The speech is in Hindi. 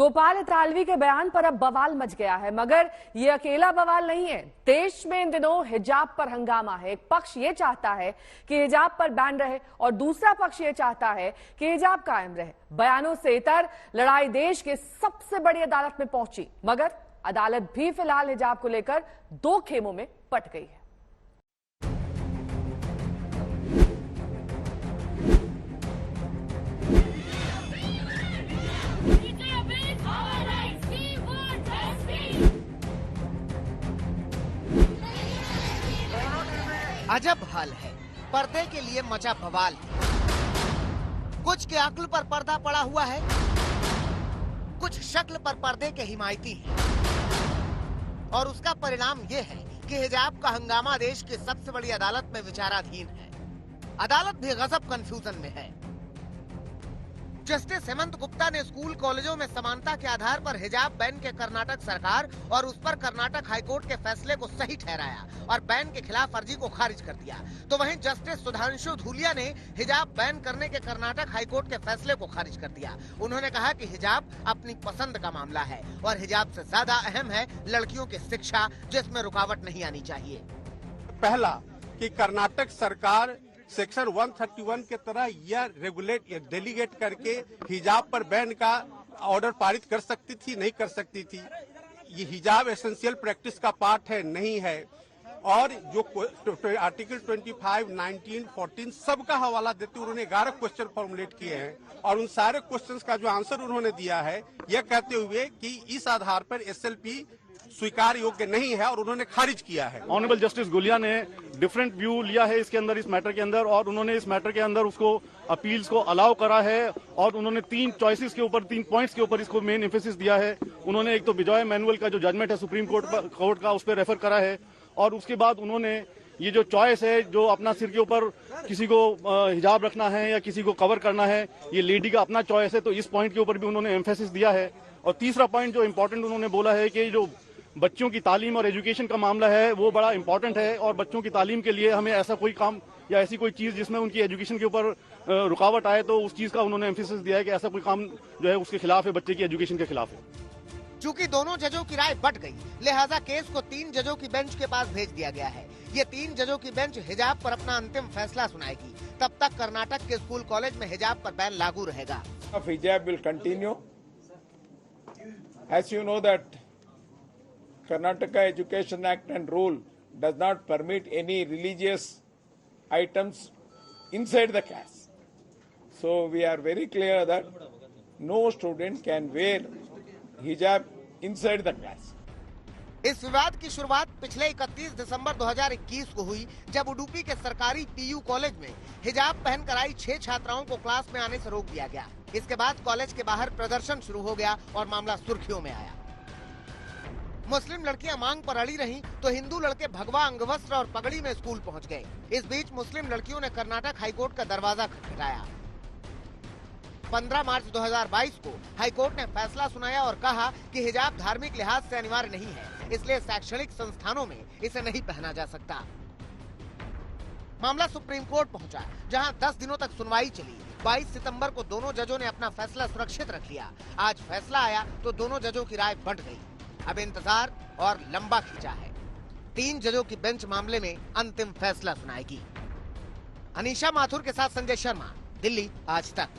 गोपाल इतालवी के बयान पर अब बवाल मच गया है, मगर ये अकेला बवाल नहीं है। देश में इन दिनों हिजाब पर हंगामा है। एक पक्ष ये चाहता है कि हिजाब पर बैन रहे और दूसरा पक्ष ये चाहता है कि हिजाब कायम रहे। बयानों से इतर लड़ाई देश के सबसे बड़ी अदालत में पहुंची, मगर अदालत भी फिलहाल हिजाब को लेकर दो खेमों में पट गई है। अजब हाल है, पर्दे के लिए मचा बवाल है। कुछ के अक्ल पर पर्दा पड़ा हुआ है, कुछ शक्ल पर पर्दे के हिमायती हैं। और उसका परिणाम ये है कि हिजाब का हंगामा देश की सबसे बड़ी अदालत में विचाराधीन है। अदालत भी गजब कंफ्यूजन में है। जस्टिस हेमंत गुप्ता ने स्कूल कॉलेजों में समानता के आधार पर हिजाब बैन के कर्नाटक सरकार और उस पर कर्नाटक हाईकोर्ट के फैसले को सही ठहराया और बैन के खिलाफ अर्जी को खारिज कर दिया। तो वहीं जस्टिस सुधांशु धूलिया ने हिजाब बैन करने के कर्नाटक हाईकोर्ट के फैसले को खारिज कर दिया। उन्होंने कहा कि हिजाब अपनी पसंद का मामला है और हिजाब से ज्यादा अहम है लड़कियों की शिक्षा, जिसमें रुकावट नहीं आनी चाहिए। पहला कि कर्नाटक सरकार सेक्शन 131 के तरह यह रेगुलेट या डेलीगेट करके हिजाब पर बैन का ऑर्डर पारित कर सकती थी, नहीं कर सकती थी। ये हिजाब एसेंशियल प्रैक्टिस का पार्ट है, नहीं है। और जो आर्टिकल 25, 19, 14 सबका हवाला देते उन्होंने 11 क्वेश्चन फॉर्मुलेट किए हैं और उन सारे क्वेश्चंस का जो आंसर उन्होंने दिया है यह कहते हुए कि इस आधार पर एसएलपी स्वीकार योग्य नहीं है और उन्होंने खारिज किया है। ऑनरेबल जस्टिस गोलिया ने डिफरेंट व्यू लिया है इसके अंदर, इस मैटर के अंदर, और उन्होंने इस मैटर के अंदर उसको अपील्स को अलाउ करा है और उन्होंने 3 चॉइसेस के ऊपर, 3 पॉइंट्स के ऊपर इसको मेन एम्फेसिस दिया है। उन्होंने एक तो बिजॉय मैनुअल का जो जजमेंट है सुप्रीम कोर्ट का, उस पर रेफर करा है और उसके बाद उन्होंने ये जो चॉइस है, जो अपना सिर के ऊपर किसी को हिजाब रखना है या किसी को कवर करना है, ये लेडी का अपना चॉइस है, तो इस पॉइंट के ऊपर भी उन्होंने एम्फेसिस दिया है। और तीसरा पॉइंट जो इम्पोर्टेंट उन्होंने बोला है कि जो बच्चों की तालीम और एजुकेशन का मामला है वो बड़ा इंपॉर्टेंट है और बच्चों की तालीम के लिए हमें ऐसा कोई काम या ऐसी कोई चीज जिसमें उनकी एजुकेशन के ऊपर रुकावट आए, तो उस चीज का उन्होंने एम्फेसिस दिया है कि ऐसा कोई काम जो है उसके खिलाफ है, बच्चे की एजुकेशन के खिलाफ है। चूंकि दोनों जजों की राय बट गई, लिहाजा केस को 3 जजों की बेंच के पास भेज दिया गया है। ये 3 जजों की बेंच हिजाब पर अपना अंतिम फैसला सुनाएगी। तब तक कर्नाटक के स्कूल कॉलेज में हिजाब पर बैन लागू रहेगा। Hijab will continue. As you know that Karnataka Education Act and rule does not permit any religious items inside the class. So we are very clear that no student can wear hijab inside the class. इस विवाद की शुरुआत पिछले 31 दिसंबर 2021 को हुई, जब उडुपी के सरकारी पीयू कॉलेज में हिजाब पहनकर आई 6 छात्राओं को क्लास में आने से रोक दिया गया। इसके बाद कॉलेज के बाहर प्रदर्शन शुरू हो गया और मामला सुर्खियों में आया। मुस्लिम लड़कियां मांग पर अड़ी रहीं, तो हिंदू लड़के भगवा अंगवस्त्र और पगड़ी में स्कूल पहुंच गए। इस बीच मुस्लिम लड़कियों ने कर्नाटक हाईकोर्ट का दरवाजा खटखटाया। 15 मार्च 2022 को हाईकोर्ट ने फैसला सुनाया और कहा कि हिजाब धार्मिक लिहाज से अनिवार्य नहीं है, इसलिए शैक्षणिक संस्थानों में इसे नहीं पहना जा सकता। मामला सुप्रीम कोर्ट पहुंचा, जहां 10 दिनों तक सुनवाई चली। 22 सितंबर को दोनों जजों ने अपना फैसला सुरक्षित रख लिया। आज फैसला आया तो दोनों जजों की राय बंट गई। अब इंतजार और लंबा खींचा है। 3 जजों की बेंच मामले में अंतिम फैसला सुनाएगी। अनीशा माथुर के साथ संजय शर्मा, दिल्ली आज तक।